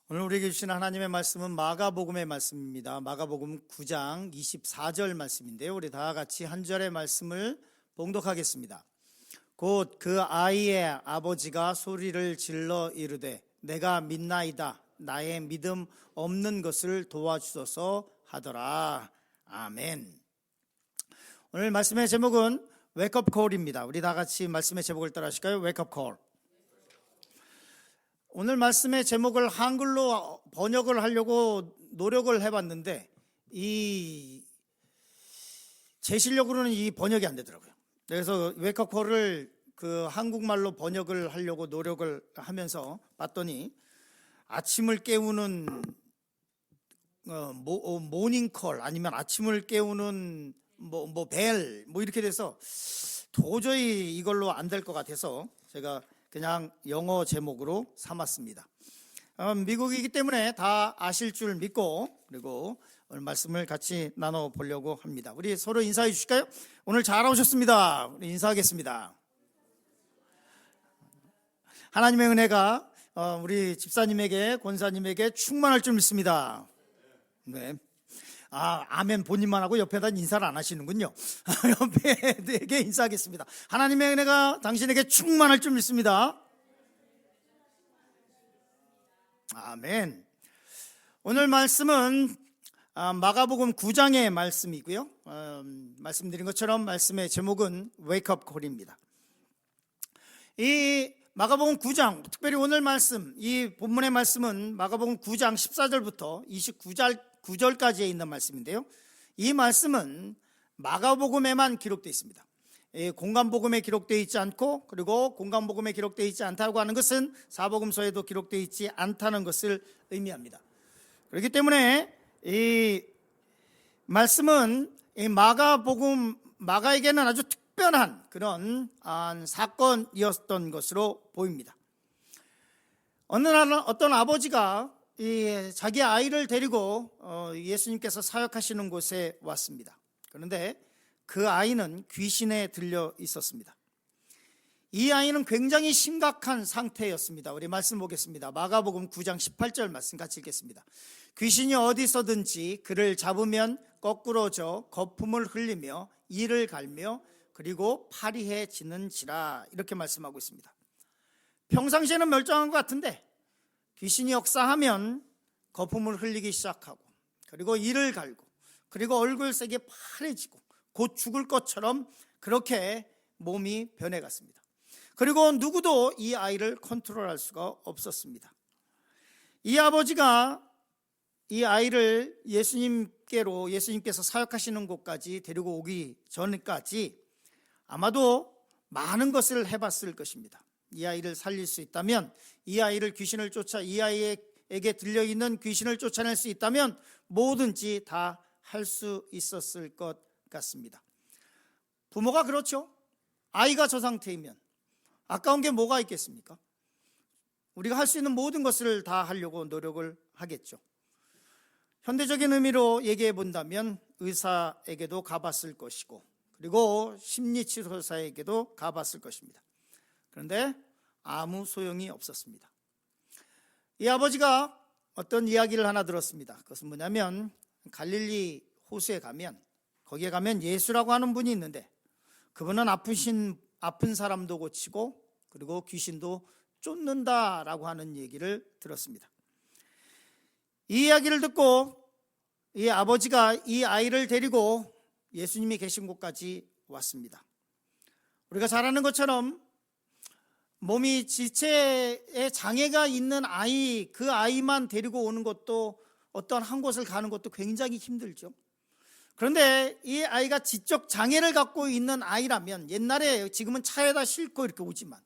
오늘 우리에게 주신 하나님의 말씀은 마가복음의 말씀입니다. 마가복음 9장 24절 말씀인데요, 우리 다 같이 한 절의 말씀을 봉독하겠습니다. 곧 그 아이의 아버지가 소리를 질러 이르되 내가 믿나이다, 나의 믿음 없는 것을 도와주소서 하더라. 아멘. 오늘 말씀의 제목은 웨이크업 콜입니다. 우리 다 같이 말씀의 제목을 따라 하실까요? 웨이크업 콜. 오늘 말씀의 제목을 한글로 번역을 하려고 노력을 해봤는데 제 실력으로는 이 번역이 안 되더라고요. 그래서 웨이크업 콜을 한국말로 번역을 하려고 노력을 하면서 봤더니 아침을 깨우는 모닝콜, 아니면 아침을 깨우는 벨 이렇게 돼서 도저히 이걸로 안 될 것 같아서 제가 그냥 영어 제목으로 삼았습니다. 미국이기 때문에 다 아실 줄 믿고, 그리고 오늘 말씀을 같이 나눠보려고 합니다. 우리 서로 인사해 주실까요? 오늘 잘 오셨습니다. 우리 인사하겠습니다. 하나님의 은혜가 우리 집사님에게, 권사님에게 충만할 줄 믿습니다. 네. 아멘 본인만 하고 옆에다 인사를 안 하시는군요. 옆에에게 인사하겠습니다. 하나님의 은혜가 당신에게 충만할 줄 믿습니다. 아멘. 오늘 말씀은 마가복음 9장의 말씀이고요. 말씀드린 것처럼 말씀의 제목은 웨이크업 콜입니다. 이 마가복음 9장, 특별히 오늘 말씀, 이 본문의 말씀은 마가복음 9장 14절부터 29절까지에 있는 말씀인데요, 이 말씀은 마가복음에만 기록되어 있습니다. 공관복음에 기록되어 있지 않고, 그리고 공관복음에 기록되어 있지 않다고 하는 것은 사복음서에도 기록되어 있지 않다는 것을 의미합니다. 그렇기 때문에 이 말씀은 마가에게는 아주 특별한 그런 사건이었던 것으로 보입니다. 어느 날 어떤 아버지가 자기 아이를 데리고 예수님께서 사역하시는 곳에 왔습니다. 그런데 그 아이는 귀신에 들려 있었습니다. 이 아이는 굉장히 심각한 상태였습니다. 우리 말씀 보겠습니다. 마가복음 9장 18절 말씀 같이 읽겠습니다. 귀신이 어디서든지 그를 잡으면 거꾸러져 거품을 흘리며 이를 갈며 그리고 파리해지는지라, 이렇게 말씀하고 있습니다. 평상시에는 멀쩡한 것 같은데 귀신이 역사하면 거품을 흘리기 시작하고, 그리고 이를 갈고, 그리고 얼굴색이 파래지고 곧 죽을 것처럼 그렇게 몸이 변해갔습니다. 그리고 누구도 이 아이를 컨트롤할 수가 없었습니다. 이 아버지가 이 아이를 예수님께서 사역하시는 곳까지 데리고 오기 전까지 아마도 많은 것을 해봤을 것입니다. 이 아이를 살릴 수 있다면, 이 아이를 이 아이에게 들려있는 귀신을 쫓아낼 수 있다면 뭐든지 다 할 수 있었을 것 같습니다. 부모가 그렇죠. 아이가 저 상태이면 아까운 게 뭐가 있겠습니까? 우리가 할 수 있는 모든 것을 다 하려고 노력을 하겠죠. 현대적인 의미로 얘기해 본다면 의사에게도 가봤을 것이고, 그리고 심리치료사에게도 가봤을 것입니다. 그런데 아무 소용이 없었습니다. 이 아버지가 어떤 이야기를 하나 들었습니다. 그것은 뭐냐면, 갈릴리 호수에 가면, 거기에 가면 예수라고 하는 분이 있는데 그분은 아픈 사람도 고치고 그리고 귀신도 쫓는다라고 하는 얘기를 들었습니다. 이 이야기를 듣고 이 아버지가 이 아이를 데리고 예수님이 계신 곳까지 왔습니다. 우리가 잘 아는 것처럼 몸이 지체에 장애가 있는 아이, 그 아이만 데리고 오는 것도, 어떤 한 곳을 가는 것도 굉장히 힘들죠. 그런데 이 아이가 지적 장애를 갖고 있는 아이라면, 옛날에, 지금은 차에다 싣고 이렇게 오지만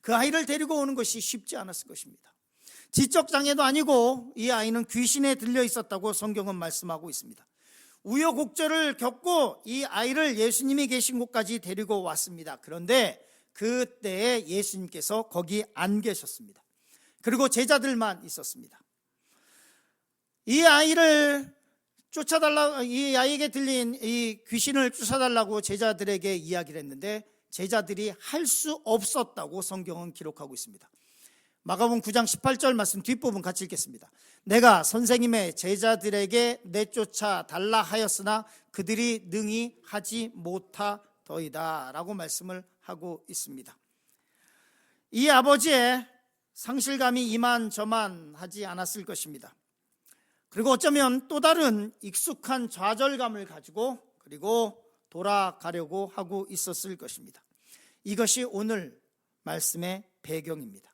그 아이를 데리고 오는 것이 쉽지 않았을 것입니다. 지적 장애도 아니고 이 아이는 귀신에 들려 있었다고 성경은 말씀하고 있습니다. 우여곡절을 겪고 이 아이를 예수님이 계신 곳까지 데리고 왔습니다. 그런데 그때에 예수님께서 거기 안 계셨습니다. 그리고 제자들만 있었습니다. 이 아이에게 들린 이 귀신을 쫓아달라고 제자들에게 이야기를 했는데 제자들이 할 수 없었다고 성경은 기록하고 있습니다. 마가복음 9장 18절 말씀 뒷부분 같이 읽겠습니다. 내가 선생님의 제자들에게 내쫓아 달라 하였으나 그들이 능히 하지 못하더이다 라고 말씀을 하고 있습니다. 이 아버지의 상실감이 이만저만하지 않았을 것입니다. 그리고 어쩌면 또 다른 익숙한 좌절감을 가지고 그리고 돌아가려고 하고 있었을 것입니다. 이것이 오늘 말씀의 배경입니다.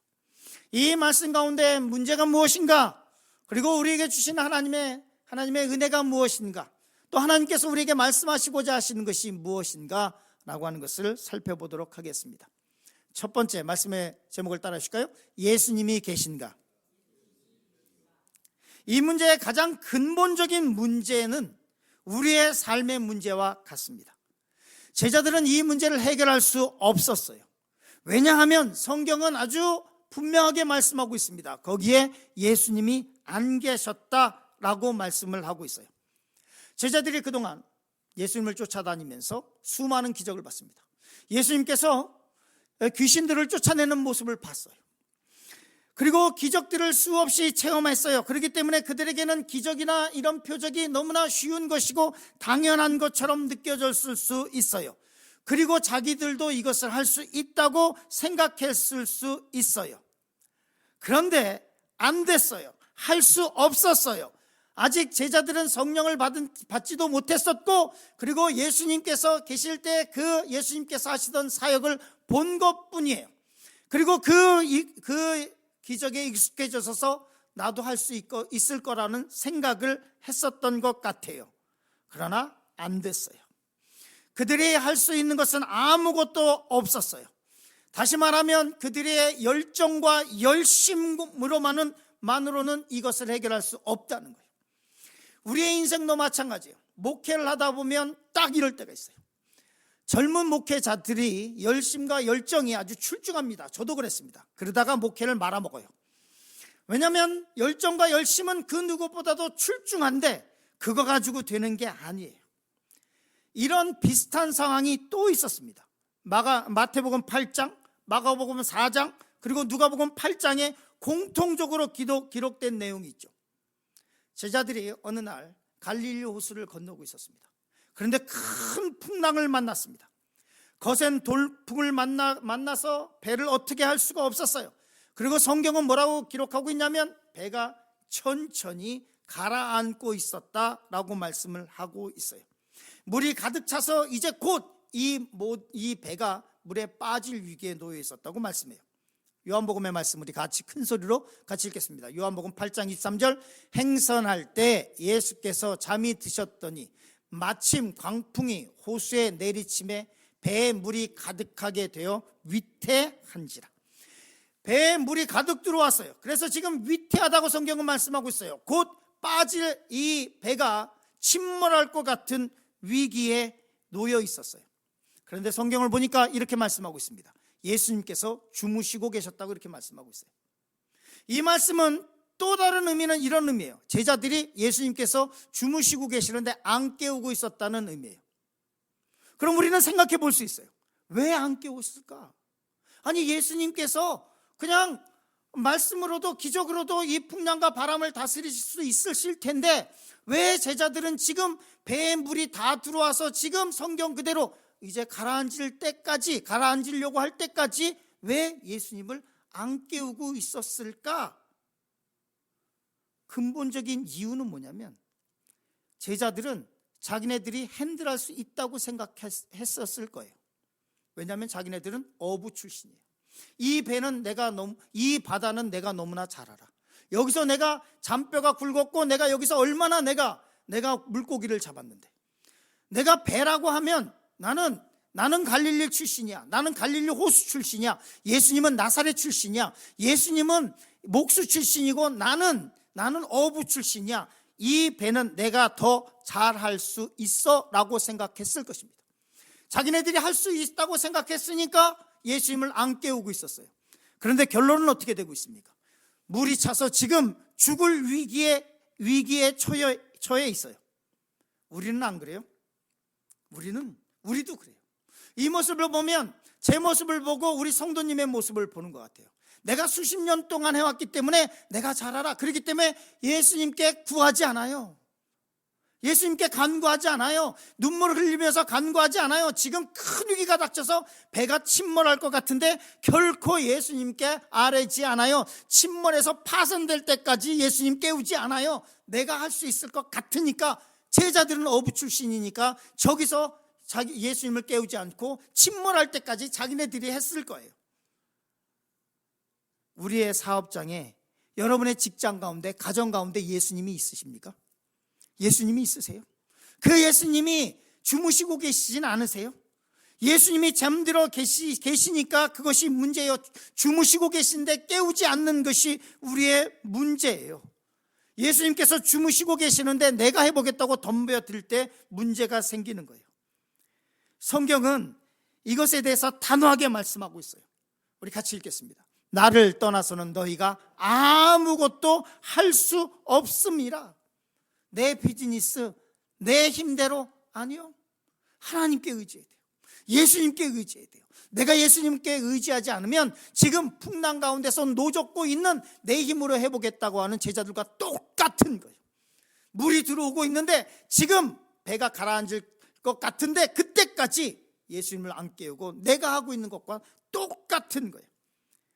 이 말씀 가운데 문제가 무엇인가? 그리고 우리에게 주신 하나님의 은혜가 무엇인가? 또 하나님께서 우리에게 말씀하시고자 하시는 것이 무엇인가? 라고 하는 것을 살펴보도록 하겠습니다. 첫 번째 말씀의 제목을 따라 하실까요? 예수님이 계신가? 이 문제의 가장 근본적인 문제는 우리의 삶의 문제와 같습니다. 제자들은 이 문제를 해결할 수 없었어요. 왜냐하면 성경은 아주 분명하게 말씀하고 있습니다. 거기에 예수님이 안 계셨다라고 말씀을 하고 있어요. 제자들이 그동안 예수님을 쫓아다니면서 수많은 기적을 봤습니다. 예수님께서 귀신들을 쫓아내는 모습을 봤어요. 그리고 기적들을 수없이 체험했어요. 그렇기 때문에 그들에게는 기적이나 이런 표적이 너무나 쉬운 것이고 당연한 것처럼 느껴졌을 수 있어요. 그리고 자기들도 이것을 할 수 있다고 생각했을 수 있어요. 그런데 안 됐어요. 할 수 없었어요. 아직 제자들은 성령을 받지도 못했었고, 그리고 예수님께서 계실 때 그 예수님께서 하시던 사역을 본 것뿐이에요. 그리고 그 기적에 익숙해져서 나도 할 수 있을 거라는 생각을 했었던 것 같아요. 그러나 안 됐어요. 그들이 할 수 있는 것은 아무것도 없었어요. 다시 말하면 그들의 열정과 열심으로만으로는 이것을 해결할 수 없다는 거예요. 우리의 인생도 마찬가지예요. 목회를 하다 보면 딱 이럴 때가 있어요. 젊은 목회자들이 열심과 열정이 아주 출중합니다. 저도 그랬습니다. 그러다가 목회를 말아먹어요. 왜냐하면 열정과 열심은 그 누구보다도 출중한데 그거 가지고 되는 게 아니에요. 이런 비슷한 상황이 또 있었습니다. 마태복음 8장, 마가복음 4장, 그리고 누가복음 8장에 공통적으로 기록된 내용이 있죠. 제자들이 어느 날 갈릴리 호수를 건너고 있었습니다. 그런데 큰 풍랑을 만났습니다. 거센 돌풍을 만나서 배를 어떻게 할 수가 없었어요. 그리고 성경은 뭐라고 기록하고 있냐면 배가 천천히 가라앉고 있었다라고 말씀을 하고 있어요. 물이 가득 차서 이제 곧 이 배가 물에 빠질 위기에 놓여 있었다고 말씀해요. 요한복음의 말씀 우리 같이 큰 소리로 같이 읽겠습니다. 요한복음 8장 23절, 행선할 때 예수께서 잠이 드셨더니 마침 광풍이 호수에 내리침에 배에 물이 가득하게 되어 위태한지라. 배에 물이 가득 들어왔어요. 그래서 지금 위태하다고 성경은 말씀하고 있어요. 곧 빠질 이 배가 침몰할 것 같은 위기에 놓여 있었어요. 그런데 성경을 보니까 이렇게 말씀하고 있습니다. 예수님께서 주무시고 계셨다고 이렇게 말씀하고 있어요. 이 말씀은 또 다른 의미는 이런 의미예요. 제자들이 예수님께서 주무시고 계시는데 안 깨우고 있었다는 의미예요. 그럼 우리는 생각해 볼 수 있어요. 왜 안 깨웠을까? 아니, 예수님께서 그냥 말씀으로도 기적으로도 이 풍랑과 바람을 다스리실 수 있으실 텐데 왜 제자들은 지금 배에 물이 다 들어와서 지금 성경 그대로 이제 가라앉으려고 할 때까지 왜 예수님을 안 깨우고 있었을까? 근본적인 이유는 뭐냐면 제자들은 자기네들이 핸들할 수 있다고 생각했었을 거예요. 왜냐하면 자기네들은 어부 출신이에요. 이 바다는 내가 너무나 잘 알아. 여기서 내가 잔뼈가 굵었고 내가 여기서 얼마나 내가 물고기를 잡았는데, 내가 배라고 하면 나는 갈릴리 출신이야. 나는 갈릴리 호수 출신이야. 예수님은 나사렛 출신이야. 예수님은 목수 출신이고 나는 어부 출신이야. 이 배는 내가 더 잘할 수 있어 라고 생각했을 것입니다. 자기네들이 할 수 있다고 생각했으니까 예수님을 안 깨우고 있었어요. 그런데 결론은 어떻게 되고 있습니까? 물이 차서 지금 죽을 위기에 처해 있어요. 우리는 안 그래요? 우리도 그래요. 이 모습을 보면 제 모습을 보고 우리 성도님의 모습을 보는 것 같아요. 내가 수십 년 동안 해왔기 때문에 내가 잘 알아. 그렇기 때문에 예수님께 구하지 않아요. 예수님께 간구하지 않아요. 눈물을 흘리면서 간구하지 않아요. 지금 큰 위기가 닥쳐서 배가 침몰할 것 같은데 결코 예수님께 아뢰지 않아요. 침몰해서 파손될 때까지 예수님 깨우지 않아요. 내가 할 수 있을 것 같으니까, 제자들은 어부 출신이니까 저기서 예수님을 깨우지 않고 침몰할 때까지 자기네들이 했을 거예요. 우리의 사업장에, 여러분의 직장 가운데, 가정 가운데 예수님이 있으십니까? 예수님이 있으세요? 그 예수님이 주무시고 계시진 않으세요? 예수님이 잠들어 계시니까 그것이 문제예요. 주무시고 계신데 깨우지 않는 것이 우리의 문제예요. 예수님께서 주무시고 계시는데 내가 해보겠다고 덤벼들 때 문제가 생기는 거예요. 성경은 이것에 대해서 단호하게 말씀하고 있어요. 우리 같이 읽겠습니다. 나를 떠나서는 너희가 아무것도 할 수 없음이라. 내 비즈니스, 내 힘대로 아니요. 하나님께 의지해야 돼요. 예수님께 의지해야 돼요. 내가 예수님께 의지하지 않으면 지금 풍랑 가운데서 노젓고 있는 내 힘으로 해보겠다고 하는 제자들과 똑같은 거예요. 물이 들어오고 있는데 지금 배가 가라앉을 것 같은데 그때까지 예수님을 안 깨우고 내가 하고 있는 것과 똑같은 거예요.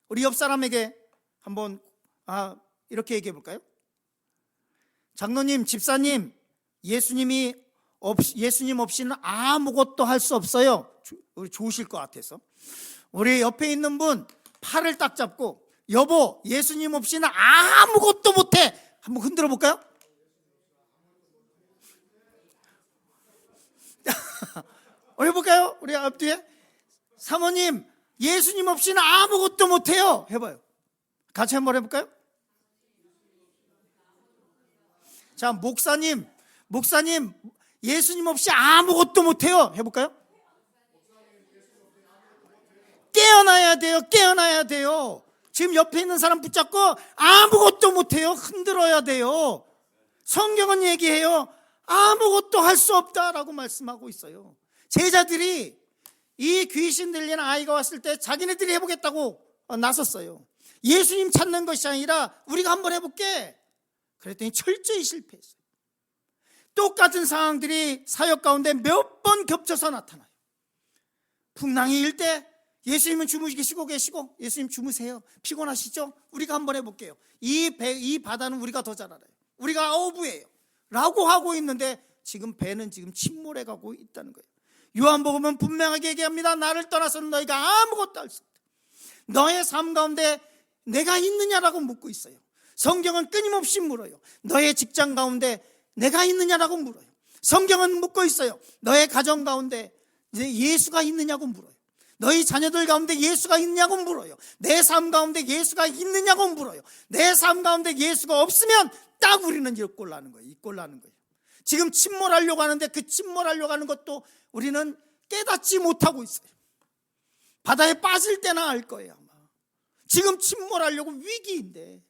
우리 옆 사람에게 한번 이렇게 얘기해 볼까요? 장로님, 집사님, 예수님 없이는 아무것도 할 수 없어요. 우리 좋으실 것 같아서 우리 옆에 있는 분 팔을 딱 잡고, 여보, 예수님 없이는 아무것도 못해. 한번 흔들어 볼까요? 해볼까요? 우리 앞뒤에 사모님, 예수님 없이는 아무것도 못해요. 해봐요. 같이 한번 해볼까요? 자, 목사님, 예수님 없이 아무것도 못해요. 해볼까요? 깨어나야 돼요. 지금 옆에 있는 사람 붙잡고 아무것도 못해요. 흔들어야 돼요. 성경은 얘기해요. 아무것도 할 수 없다라고 말씀하고 있어요. 제자들이 이 귀신 들린 아이가 왔을 때 자기네들이 해보겠다고 나섰어요. 예수님 찾는 것이 아니라 우리가 한번 해볼게. 그랬더니 철저히 실패했어요. 똑같은 상황들이 사역 가운데 몇 번 겹쳐서 나타나요. 풍랑이 일 때 예수님은 주무시고 계시고, 예수님 주무세요. 피곤하시죠? 우리가 한번 해볼게요. 이 바다는 우리가 더 잘 알아요. 우리가 어부예요. 라고 하고 있는데 지금 배는 지금 침몰해 가고 있다는 거예요. 요한복음은 분명하게 얘기합니다. 나를 떠나서는 너희가 아무것도 할 수 없다. 너의 삶 가운데 내가 있느냐라고 묻고 있어요. 성경은 끊임없이 물어요. 너의 직장 가운데 내가 있느냐라고 물어요. 성경은 묻고 있어요. 너의 가정 가운데 예수가 있느냐고 물어요. 너희 자녀들 가운데 예수가 있느냐고 물어요. 내 삶 가운데 예수가 있느냐고 물어요. 내 삶 가운데 예수가 없으면 딱 우리는 이 꼴 나는 거예요. 이 꼴 나는 거예요. 지금 침몰하려고 하는데 그 침몰하려고 하는 것도 우리는 깨닫지 못하고 있어요. 바다에 빠질 때나 알 거예요, 아마. 지금 침몰하려고 위기인데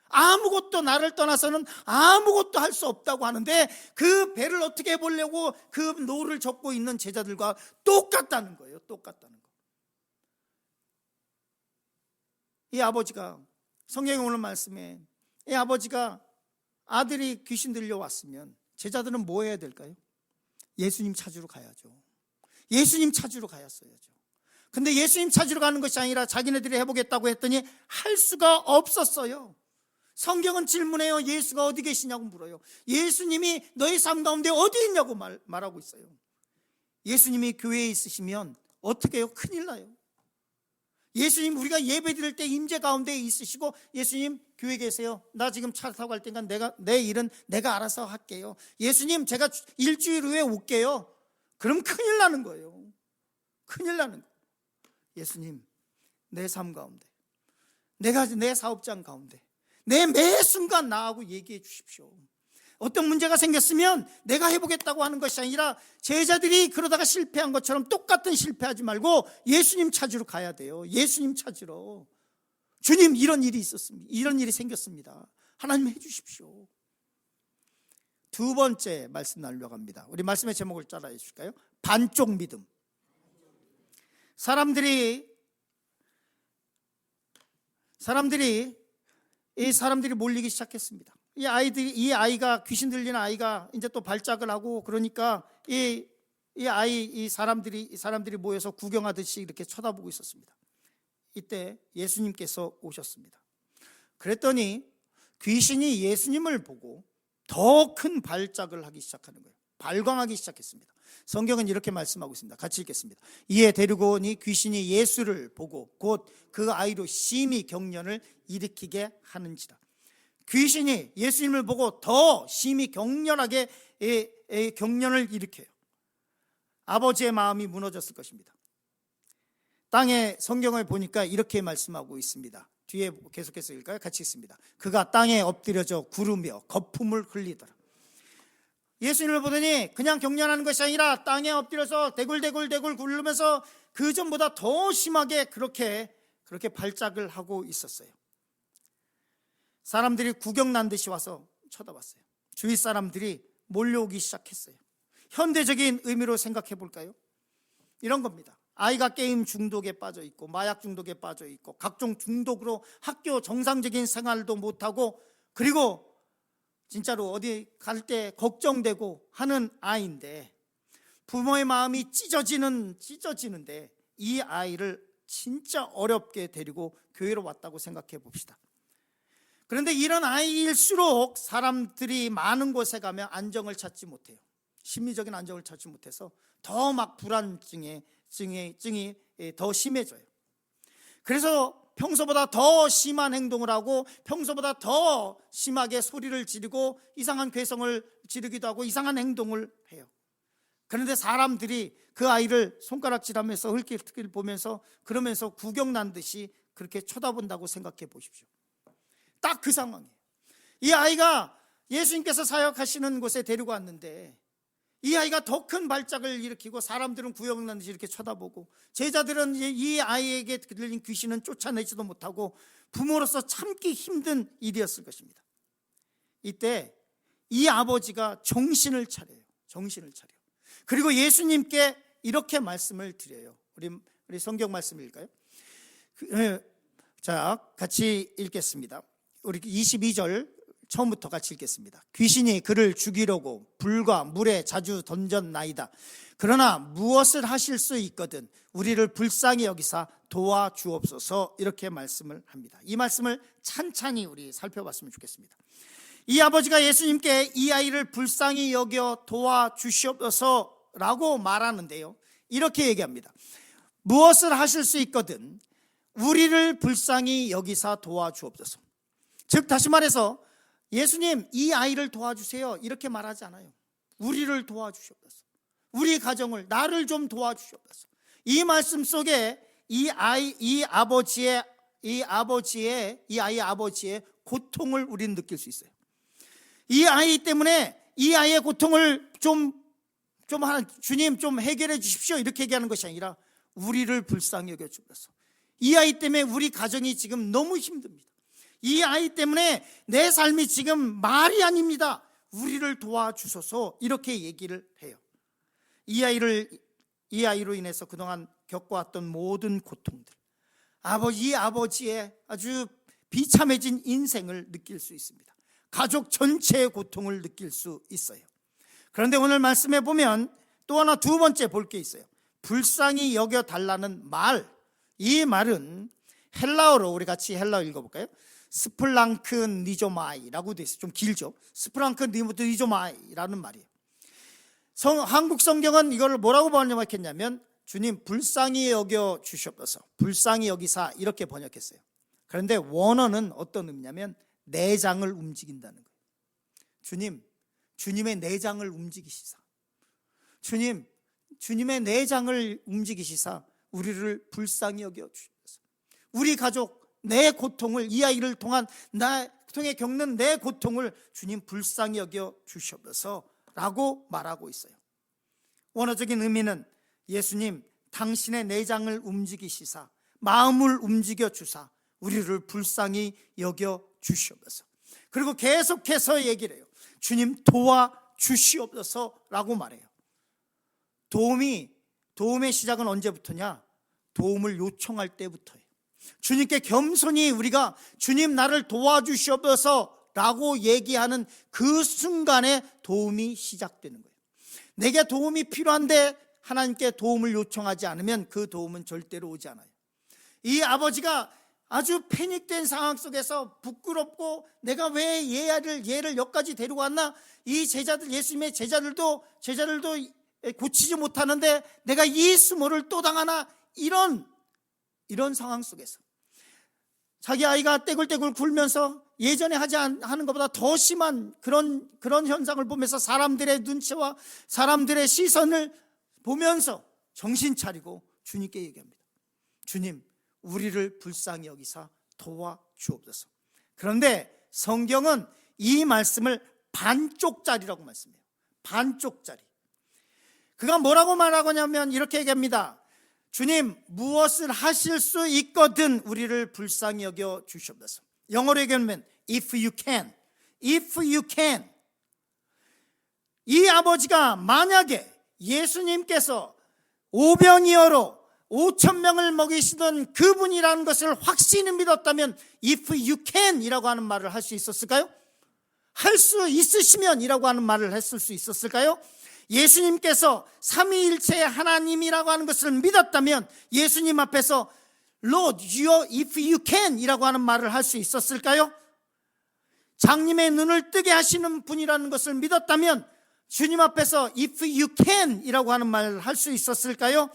아무것도, 나를 떠나서는 아무것도 할 수 없다고 하는데 그 배를 어떻게 해보려고 그 노를 젓고 있는 제자들과 똑같다는 거예요. 똑같다는 거. 이 아버지가, 성경에 오는 말씀에 이 아버지가 아들이 귀신 들려왔으면 제자들은 뭐 해야 될까요? 예수님 찾으러 가야죠. 예수님 찾으러 가야어야죠. 근데 예수님 찾으러 가는 것이 아니라 자기네들이 해보겠다고 했더니 할 수가 없었어요. 성경은 질문해요. 예수가 어디 계시냐고 물어요. 예수님이 너희 삶 가운데 어디 있냐고 말하고 있어요. 예수님이 교회에 있으시면 어떻게 해요? 큰일 나요. 예수님, 우리가 예배 드릴 때 임재 가운데 있으시고, 예수님 교회 계세요. 나 지금 차 타고 갈 테니까 내 일은 내가 알아서 할게요. 예수님, 제가 일주일 후에 올게요. 그럼 큰일 나는 거예요. 큰일 나는 거예요. 예수님, 내 삶 가운데, 내 사업장 가운데, 내 매 순간 나하고 얘기해 주십시오. 어떤 문제가 생겼으면 내가 해보겠다고 하는 것이 아니라 제자들이 그러다가 실패한 것처럼 똑같은 실패하지 말고 예수님 찾으러 가야 돼요. 예수님 찾으러. 주님, 이런 일이 있었습니다. 이런 일이 생겼습니다. 하나님 해주십시오. 두 번째 말씀 나누려고 합니다. 우리 말씀의 제목을 따라 해주실까요? 반쪽 믿음. 사람들이 몰리기 시작했습니다. 이 아이가 귀신 들린 아이가 이제 또 발작을 하고 그러니까 이 사람들이 모여서 구경하듯이 이렇게 쳐다보고 있었습니다. 이때 예수님께서 오셨습니다. 그랬더니 귀신이 예수님을 보고 더 큰 발작을 하기 시작하는 거예요. 발광하기 시작했습니다. 성경은 이렇게 말씀하고 있습니다. 같이 읽겠습니다. 이에 데리고 오니 귀신이 예수를 보고 곧 그 아이로 심히 경련을 일으키게 하는지라. 귀신이 예수님을 보고 더 심히 격렬하게 경련을 일으켜요. 아버지의 마음이 무너졌을 것입니다. 땅에 성경을 보니까 이렇게 말씀하고 있습니다. 뒤에 계속해서 읽을까요? 같이 읽습니다. 그가 땅에 엎드려져 구르며 거품을 흘리더라. 예수님을 보더니 그냥 경련하는 것이 아니라 땅에 엎드려서 대굴대굴 굴르면서 그 전보다 더 심하게 그렇게 발작을 하고 있었어요. 사람들이 구경난 듯이 와서 쳐다봤어요. 주위 사람들이 몰려오기 시작했어요. 현대적인 의미로 생각해 볼까요? 이런 겁니다. 아이가 게임 중독에 빠져 있고 마약 중독에 빠져 있고 각종 중독으로 학교 정상적인 생활도 못하고 그리고 진짜로 어디 갈 때 걱정되고 하는 아이인데 부모의 마음이 찢어지는데 이 아이를 진짜 어렵게 데리고 교회로 왔다고 생각해 봅시다. 그런데 이런 아이일수록 사람들이 많은 곳에 가면 안정을 찾지 못해요. 심리적인 안정을 찾지 못해서 더 막 불안증이 더 심해져요. 그래서 평소보다 더 심한 행동을 하고 평소보다 더 심하게 소리를 지르고 이상한 괴성을 지르기도 하고 이상한 행동을 해요. 그런데 사람들이 그 아이를 손가락질하면서 흘길 보면서 그러면서 구경난 듯이 그렇게 쳐다본다고 생각해 보십시오. 딱 그 상황이에요. 이 아이가 예수님께서 사역하시는 곳에 데리고 왔는데 이 아이가 더 큰 발작을 일으키고 사람들은 구경난 듯이 이렇게 쳐다보고 제자들은 이 아이에게 들린 귀신은 쫓아내지도 못하고 부모로서 참기 힘든 일이었을 것입니다. 이때 이 아버지가 정신을 차려요. 그리고 예수님께 이렇게 말씀을 드려요. 우리 성경 말씀 읽을까요? 자, 같이 읽겠습니다. 우리 22절 처음부터 같이 읽겠습니다. 귀신이 그를 죽이려고 불과 물에 자주 던졌나이다. 그러나 무엇을 하실 수 있거든 우리를 불쌍히 여기사 도와주옵소서. 이렇게 말씀을 합니다. 이 말씀을 찬찬히 우리 살펴봤으면 좋겠습니다. 이 아버지가 예수님께 이 아이를 불쌍히 여겨 도와주시옵소서라고 말하는데요, 이렇게 얘기합니다. 무엇을 하실 수 있거든 우리를 불쌍히 여기사 도와주옵소서. 즉 다시 말해서 예수님 이 아이를 도와주세요 이렇게 말하지 않아요. 우리를 도와주시옵소서. 우리 가정을, 나를 좀 도와주시옵소서. 이 말씀 속에 이 아이의 아버지의 고통을 우리는 느낄 수 있어요. 이 아이 때문에 이 아이의 고통을 주님 좀 해결해 주십시오 이렇게 얘기하는 것이 아니라 우리를 불쌍히 여겨 주옵소서. 이 아이 때문에 우리 가정이 지금 너무 힘듭니다. 이 아이 때문에 내 삶이 지금 말이 아닙니다. 우리를 도와주소서 이렇게 얘기를 해요. 이 아이로 인해서 그동안 겪어왔던 모든 고통들, 이 아버지의 아주 비참해진 인생을 느낄 수 있습니다. 가족 전체의 고통을 느낄 수 있어요. 그런데 오늘 말씀해 보면 또 하나 두 번째 볼 게 있어요. 불쌍히 여겨달라는 말, 이 말은 헬라어로 우리 같이 헬라어 읽어볼까요? 스플랑크니조마이라고 되어 있어요. 좀 길죠. 스플랑크니조마이라는 말이에요. 한국 성경은 이걸 뭐라고 번역했냐면 주님 불쌍히 여겨 주시옵소서, 불쌍히 여기사 이렇게 번역했어요. 그런데 원어는 어떤 의미냐면 내장을 움직인다는 거예요. 주님의 내장을 움직이시사, 주님의 내장을 움직이시사 우리를 불쌍히 여겨 주시옵소서. 우리 가족, 내 고통을, 이 아이를 통해 겪는 내 고통을 주님 불쌍히 여겨 주시옵소서 라고 말하고 있어요. 원어적인 의미는 예수님 당신의 내장을 움직이시사 마음을 움직여 주사 우리를 불쌍히 여겨 주시옵소서. 그리고 계속해서 얘기를 해요. 주님 도와주시옵소서 라고 말해요. 도움의 시작은 언제부터냐? 도움을 요청할 때부터예요. 주님께 겸손히 우리가 주님 나를 도와주시옵소서 라고 얘기하는 그 순간에 도움이 시작되는 거예요. 내게 도움이 필요한데 하나님께 도움을 요청하지 않으면 그 도움은 절대로 오지 않아요. 이 아버지가 아주 패닉된 상황 속에서 부끄럽고 내가 왜 얘를 여기까지 데리고 왔나? 이 제자들, 예수님의 제자들도 고치지 못하는데 내가 이 수모를 또 당하나? 이런 상황 속에서 자기 아이가 떼굴떼굴 굴면서 예전에 하는 것보다 더 심한 그런 현상을 보면서 사람들의 눈치와 사람들의 시선을 보면서 정신 차리고 주님께 얘기합니다. 주님, 우리를 불쌍히 여기사 도와주옵소서. 그런데 성경은 이 말씀을 반쪽짜리라고 말씀해요. 반쪽짜리. 그가 뭐라고 말하냐면 이렇게 얘기합니다. 주님, 무엇을 하실 수 있거든 우리를 불쌍히 여겨 주시옵소서. 영어로 얘기하면 if you can, if you can. 이 아버지가 만약에 예수님께서 오병이어로 5,000명을 먹이시던 그분이라는 것을 확신히 믿었다면 if you can 이라고 하는 말을 할 수 있었을까요? 할 수 있으시면 이라고 하는 말을 했을 수 있었을까요? 예수님께서 삼위일체의 하나님이라고 하는 것을 믿었다면 예수님 앞에서 Lord, if you can 이라고 하는 말을 할 수 있었을까요? 장님의 눈을 뜨게 하시는 분이라는 것을 믿었다면 주님 앞에서 if you can 이라고 하는 말을 할 수 있었을까요?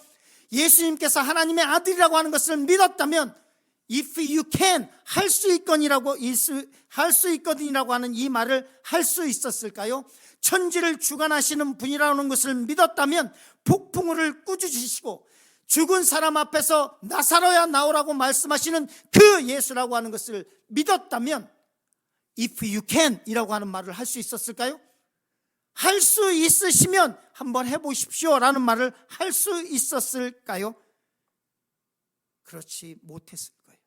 예수님께서 하나님의 아들이라고 하는 것을 믿었다면 if you can 할 수 있거니라고 하는 이 말을 할 수 있었을까요? 천지를 주관하시는 분이라는 것을 믿었다면 폭풍우를 꾸짖으시고 죽은 사람 앞에서 나사로야 나오라고 말씀하시는 그 예수라고 하는 것을 믿었다면 if you can 이라고 하는 말을 할 수 있었을까요? 할 수 있으시면 한번 해보십시오 라는 말을 할 수 있었을까요? 그렇지 못했을 거예요.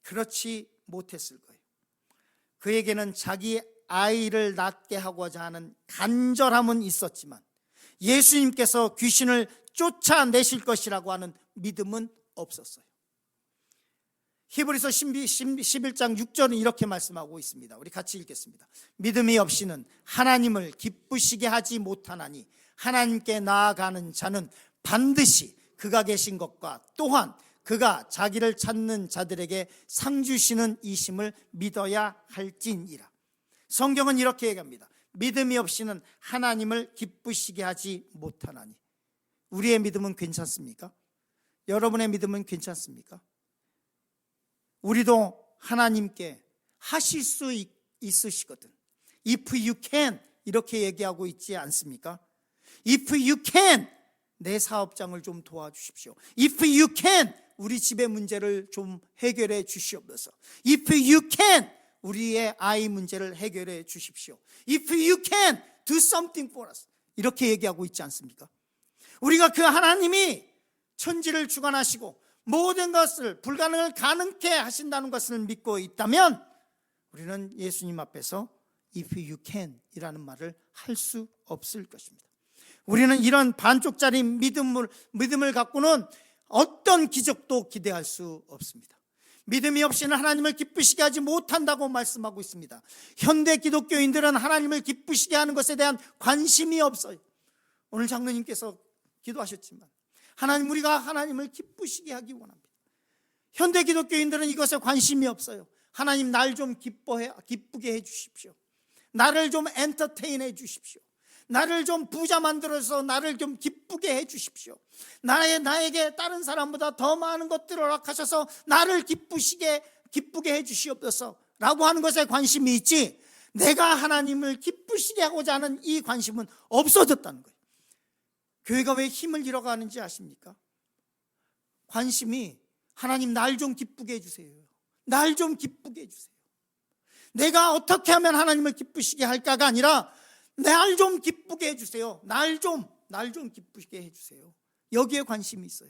그렇지 못했을 거예요. 그에게는 자기 아이를 낳게 하고자 하는 간절함은 있었지만 예수님께서 귀신을 쫓아내실 것이라고 하는 믿음은 없었어요. 히브리서 11장 6절은 이렇게 말씀하고 있습니다. 우리 같이 읽겠습니다. 믿음이 없이는 하나님을 기쁘시게 하지 못하나니 하나님께 나아가는 자는 반드시 그가 계신 것과 또한 그가 자기를 찾는 자들에게 상 주시는 이심을 믿어야 할지니라. 성경은 이렇게 얘기합니다. 믿음이 없이는 하나님을 기쁘시게 하지 못하나니. 우리의 믿음은 괜찮습니까? 여러분의 믿음은 괜찮습니까? 우리도 하나님께 하실 수 있으시거든. If you can 이렇게 얘기하고 있지 않습니까? If you can 내 사업장을 좀 도와주십시오. If you can 우리 집의 문제를 좀 해결해 주시옵소서. If you can 우리의 아이 문제를 해결해 주십시오. If you can do something for us 이렇게 얘기하고 있지 않습니까? 우리가 그 하나님이 천지를 주관하시고 모든 것을 불가능을 가능케 하신다는 것을 믿고 있다면 우리는 예수님 앞에서 if you can 이라는 말을 할 수 없을 것입니다. 우리는 이런 반쪽짜리 믿음을 갖고는 어떤 기적도 기대할 수 없습니다. 믿음이 없이는 하나님을 기쁘시게 하지 못한다고 말씀하고 있습니다. 현대 기독교인들은 하나님을 기쁘시게 하는 것에 대한 관심이 없어요. 오늘 장로님께서 기도하셨지만 하나님, 우리가 하나님을 기쁘시게 하기 원합니다. 현대 기독교인들은 이것에 관심이 없어요. 하나님, 날 좀 기쁘게 해 주십시오. 나를 좀 엔터테인 해 주십시오. 나를 좀 부자 만들어서 나를 좀 기쁘게 해 주십시오. 나에게 다른 사람보다 더 많은 것들을 허락하셔서 나를 기쁘게 해 주시옵소서 라고 하는 것에 관심이 있지, 내가 하나님을 기쁘시게 하고자 하는 이 관심은 없어졌다는 거예요. 교회가 왜 힘을 잃어가는지 아십니까? 관심이 하나님, 날 좀 기쁘게 해주세요. 날 좀 기쁘게 해주세요. 내가 어떻게 하면 하나님을 기쁘시게 할까가 아니라 날 좀 기쁘게 해주세요. 날 좀 기쁘게 해주세요. 여기에 관심이 있어요.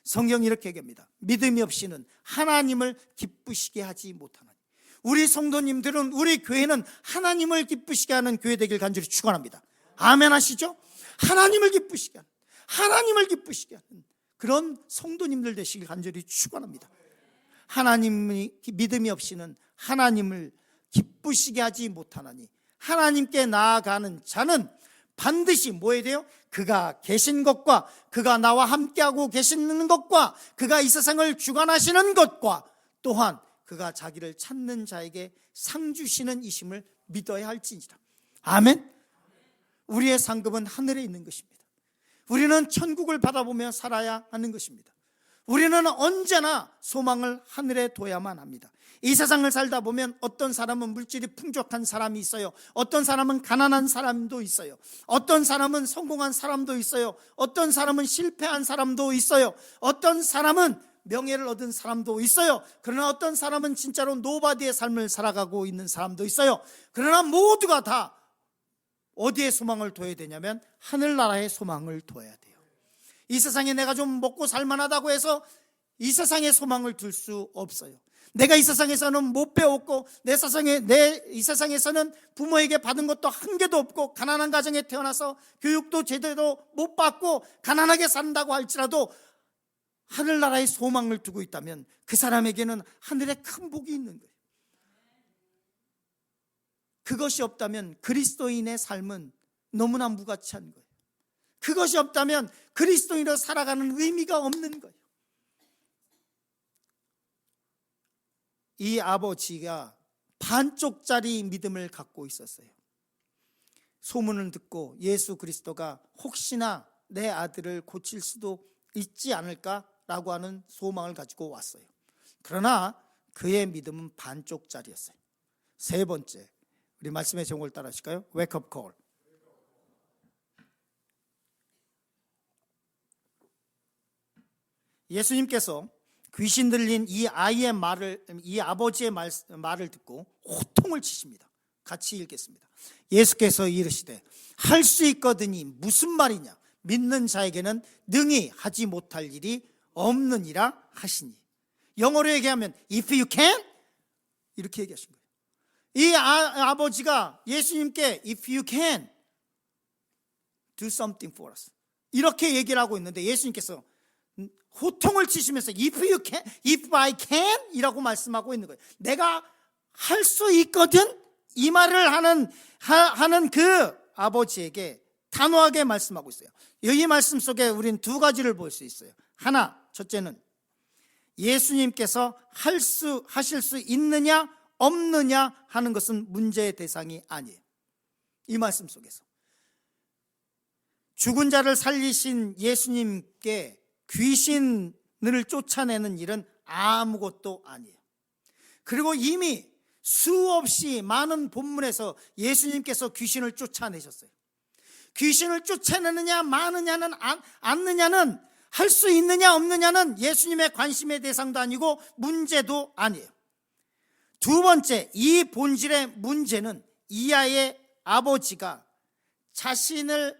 성경이 이렇게 얘기합니다. 믿음이 없이는 하나님을 기쁘시게 하지 못하나니. 우리 성도님들은, 우리 교회는 하나님을 기쁘시게 하는 교회 되길 간절히 축원합니다. 아멘 하시죠? 하나님을 기쁘시게 하는 그런 성도님들 되시길 간절히 축원합니다. 하나님이 믿음이 없이는 하나님을 기쁘시게 하지 못하나니 하나님께 나아가는 자는 반드시 뭐 해야 돼요? 그가 계신 것과 그가 나와 함께하고 계시는 것과 그가 이 세상을 주관하시는 것과 또한 그가 자기를 찾는 자에게 상 주시는 이심을 믿어야 할지니라. 아멘. 우리의 상급은 하늘에 있는 것입니다. 우리는 천국을 바라보며 살아야 하는 것입니다. 우리는 언제나 소망을 하늘에 둬야만 합니다. 이 세상을 살다 보면 어떤 사람은 물질이 풍족한 사람이 있어요. 어떤 사람은 가난한 사람도 있어요. 어떤 사람은 성공한 사람도 있어요. 어떤 사람은 실패한 사람도 있어요. 어떤 사람은 명예를 얻은 사람도 있어요. 그러나 어떤 사람은 진짜로 노바디의 삶을 살아가고 있는 사람도 있어요. 그러나 모두가 다 어디에 소망을 둬야 되냐면 하늘나라에 소망을 둬야 돼요. 이 세상에 내가 좀 먹고 살만하다고 해서 이 세상에 소망을 둘 수 없어요. 내가 이 세상에서는 못 배웠고 이 세상에서는 부모에게 받은 것도 한 개도 없고 가난한 가정에 태어나서 교육도 제대로 못 받고 가난하게 산다고 할지라도 하늘나라에 소망을 두고 있다면 그 사람에게는 하늘에 큰 복이 있는 거예요. 그것이 없다면 그리스도인의 삶은 너무나 무가치한 거예요. 그것이 없다면 그리스도인으로 살아가는 의미가 없는 거예요. 이 아버지가 반쪽짜리 믿음을 갖고 있었어요. 소문을 듣고 예수 그리스도가 혹시나 내 아들을 고칠 수도 있지 않을까라고 하는 소망을 가지고 왔어요. 그러나 그의 믿음은 반쪽짜리였어요. 세 번째, 우리 말씀의 제목을 따라 하실까요? Wake up call. 예수님께서 귀신 들린 이 아버지의 말을 듣고 호통을 치십니다. 같이 읽겠습니다. 예수께서 이르시되 할 수 있거든이 무슨 말이냐? 믿는 자에게는 능히 하지 못할 일이 없느니라 하시니. 영어로 얘기하면 if you can 이렇게 얘기하신 거예요. 이 아버지가 예수님께 if you can do something for us 이렇게 얘기를 하고 있는데 예수님께서 호통을 치시면서 if you can, if I can 이라고 말씀하고 있는 거예요. 내가 할 수 있거든 이 말을 하는 그 아버지에게 단호하게 말씀하고 있어요. 이 말씀 속에 우리는 두 가지를 볼 수 있어요. 하나, 첫째는 예수님께서 하실 수 있느냐 없느냐 하는 것은 문제의 대상이 아니에요. 이 말씀 속에서 죽은 자를 살리신 예수님께 귀신을 쫓아내는 일은 아무것도 아니에요. 그리고 이미 수없이 많은 본문에서 예수님께서 귀신을 쫓아내셨어요. 귀신을 쫓아내느냐 마느냐는 않느냐는 할 수 있느냐 없느냐는 예수님의 관심의 대상도 아니고 문제도 아니에요. 두 번째, 이 본질의 문제는 이 아이의 아버지가 자신의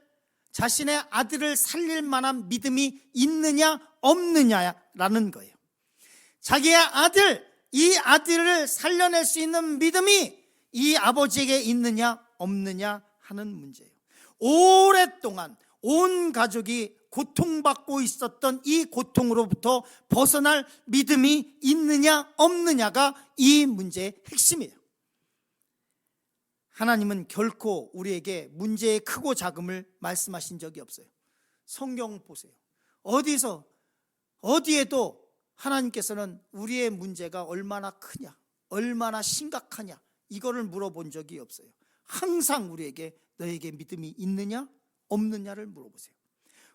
아들을 살릴 만한 믿음이 있느냐 없느냐라는 거예요. 자기의 이 아들을 살려낼 수 있는 믿음이 이 아버지에게 있느냐 없느냐 하는 문제예요. 오랫동안 온 가족이 고통받고 있었던 이 고통으로부터 벗어날 믿음이 있느냐 없느냐가 이 문제의 핵심이에요. 하나님은 결코 우리에게 문제의 크고 작음을 말씀하신 적이 없어요. 성경 보세요. 어디에도 하나님께서는 우리의 문제가 얼마나 크냐, 얼마나 심각하냐 이거를 물어본 적이 없어요. 항상 우리에게 너에게 믿음이 있느냐 없느냐를 물어보세요.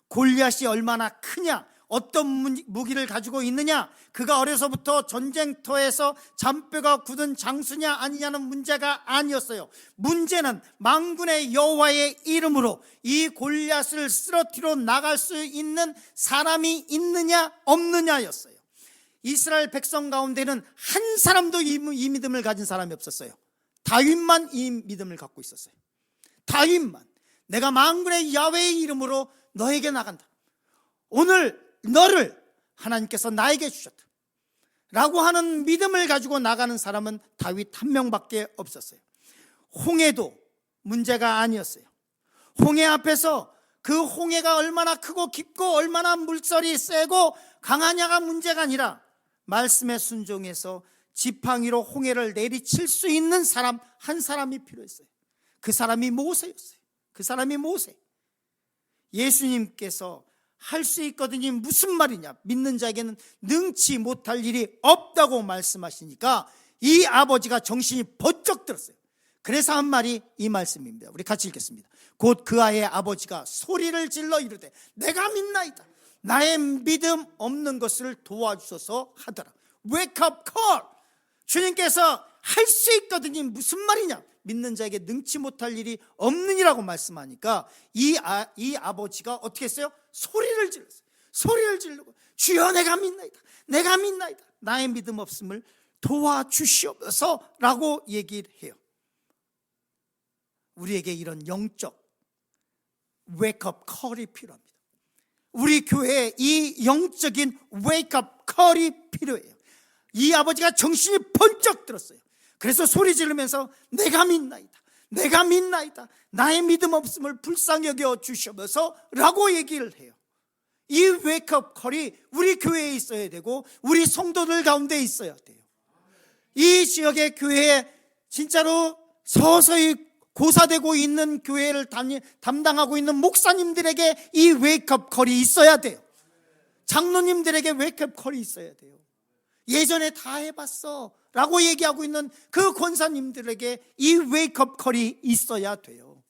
골리앗이 얼마나 크냐, 어떤 무기를 가지고 있느냐, 그가 어려서부터 전쟁터에서 잔뼈가 굳은 장수냐 아니냐는 문제가 아니었어요. 문제는 만군의 여호와의 이름으로 이 골리앗을 쓰러뜨려 나갈 수 있는 사람이 있느냐 없느냐였어요. 이스라엘 백성 가운데는 한 사람도 이 믿음을 가진 사람이 없었어요. 다윗만 이 믿음을 갖고 있었어요. 다윗만, 내가 만군의 야훼의 이름으로 너에게 나간다, 오늘 너를 하나님께서 나에게 주셨다 라고 하는 믿음을 가지고 나가는 사람은 다윗 한 명밖에 없었어요. 홍해도 문제가 아니었어요. 홍해 앞에서 그 홍해가 얼마나 크고 깊고 얼마나 물살이 세고 강하냐가 문제가 아니라 말씀에 순종해서 지팡이로 홍해를 내리칠 수 있는 사람 한 사람이 필요했어요. 그 사람이 모세였어요. 그 사람이 모세. 예수님께서 할 수 있거든요. 무슨 말이냐? 믿는 자에게는 능치 못할 일이 없다고 말씀하시니까 이 아버지가 정신이 번쩍 들었어요. 그래서 한 말이 이 말씀입니다. 우리 같이 읽겠습니다. 곧 그 아이의 아버지가 소리를 질러 이르되 내가 믿나이다. 나의 믿음 없는 것을 도와주소서 하더라. Wake up call. 주님께서 할 수 있거든요. 무슨 말이냐? 믿는 자에게 능치 못할 일이 없느니라고 말씀하니까 이 아버지가 어떻게 했어요? 소리를 질렀어요. 소리를 지르고 주여 내가 믿나이다. 내가 믿나이다. 나의 믿음 없음을 도와주시옵소서 라고 얘기를 해요. 우리에게 이런 영적 웨이크업 컬이 필요합니다. 우리 교회에 이 영적인 웨이크업 컬이 필요해요. 이 아버지가 정신이 번쩍 들었어요. 그래서 소리 지르면서 내가 믿나이다. 내가 믿나이다. 나의 믿음 없음을 불쌍히 여겨 주시옵소서 라고 얘기를 해요. 이 웨이크업 컬이 우리 교회에 있어야 되고 우리 성도들 가운데 있어야 돼요. 이 지역의 교회에 진짜로 서서히 고사되고 있는 교회를 담당하고 있는 목사님들에게 이 웨이크업 컬이 있어야 돼요. 장로님들에게 웨이크업 컬이 있어야 돼요. 예전에 다 해봤어 라고 얘기하고 있는 그 권사님들에게 이 웨이크업 컬이 있어야 돼요.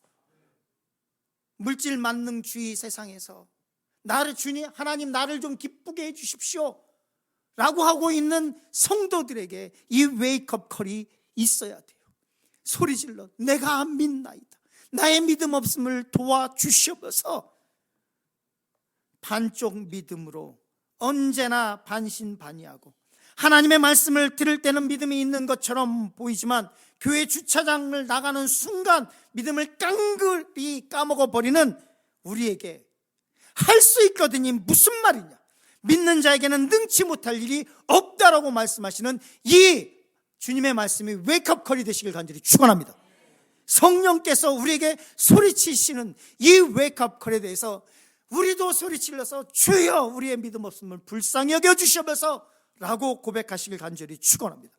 물질 만능주의 세상에서 주님 하나님 나를 좀 기쁘게 해주십시오 라고 하고 있는 성도들에게 이 웨이크업 컬이 있어야 돼요. 소리 질러 내가 믿나이다. 나의 믿음 없음을 도와주시옵소서. 반쪽 믿음으로 언제나 반신반의하고 하나님의 말씀을 들을 때는 믿음이 있는 것처럼 보이지만 교회 주차장을 나가는 순간 믿음을 깡그리 까먹어버리는 우리에게 할 수 있거든요. 무슨 말이냐? 믿는 자에게는 능치 못할 일이 없다라고 말씀하시는 이 주님의 말씀이 웨이크업 컬이 되시길 간절히 축원합니다. 성령께서 우리에게 소리치시는 이 웨이크업 컬에 대해서 우리도 소리질러서 주여 우리의 믿음 없음을 불쌍히 여겨주시옵소서 라고 고백하시길 간절히 축원합니다.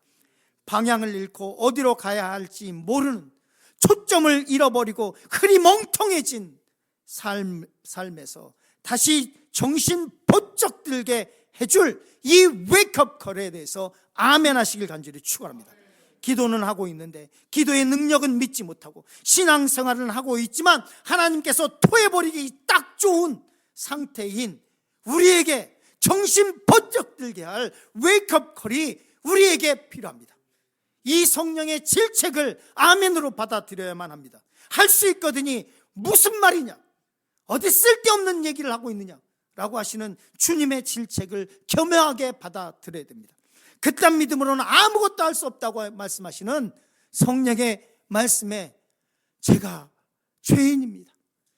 방향을 잃고 어디로 가야 할지 모르는, 초점을 잃어버리고 흐리멍텅해진 삶에서 다시 정신 번쩍 들게 해줄 이 웨이크업 컬에 대해서 아멘 하시길 간절히 축원합니다. 기도는 하고 있는데 기도의 능력은 믿지 못하고 신앙생활은 하고 있지만 하나님께서 토해버리기 딱 좋은 상태인 우리에게 정신 번쩍 들게 할 웨이크업 컬이 우리에게 필요합니다. 이 성령의 질책을 아멘으로 받아들여야만 합니다. 할 수 있거든요. 무슨 말이냐? 어디 쓸데없는 얘기를 하고 있느냐? 라고 하시는 주님의 질책을 겸허하게 받아들여야 됩니다. 그딴 믿음으로는 아무것도 할 수 없다고 말씀하시는 성령의 말씀에 제가 죄인입니다.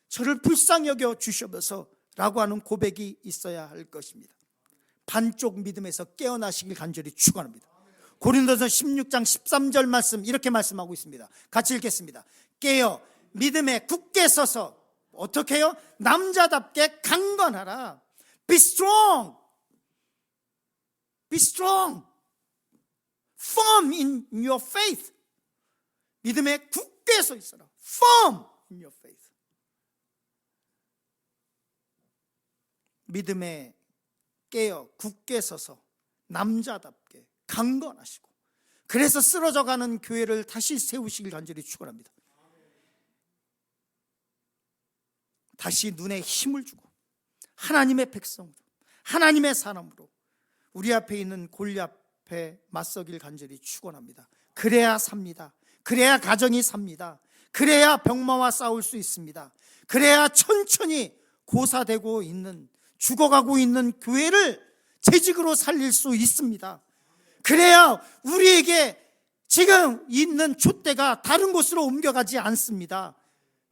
저를 불쌍히 여겨 주시옵소서 라고 하는 고백이 있어야 할 것입니다. 반쪽 믿음에서 깨어나시길 간절히 축원합니다. 고린도서 16장 13절 말씀 이렇게 말씀하고 있습니다. 같이 읽겠습니다. 깨어 믿음에 굳게 서서 어떻게 해요? 남자답게 강건하라. Be strong. Be strong. Firm in your faith. 믿음에 굳게 서 있어라. Firm in your faith. 믿음에 깨어 굳게 서서 남자답게 강건하시고 그래서 쓰러져가는 교회를 다시 세우시길 간절히 축원합니다. 다시 눈에 힘을 주고 하나님의 백성으로 하나님의 사람으로 우리 앞에 있는 골리앗에 맞서길 간절히 축원합니다. 그래야 삽니다. 그래야 가정이 삽니다. 그래야 병마와 싸울 수 있습니다. 그래야 천천히 고사되고 있는 죽어가고 있는 교회를 재직으로 살릴 수 있습니다. 그래야 우리에게 지금 있는 촛대가 다른 곳으로 옮겨가지 않습니다.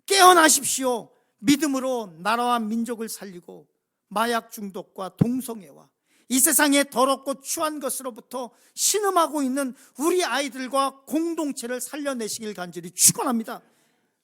깨어나십시오. 믿음으로 나라와 민족을 살리고 마약 중독과 동성애와 이 세상의 더럽고 추한 것으로부터 신음하고 있는 우리 아이들과 공동체를 살려내시길 간절히 축원합니다.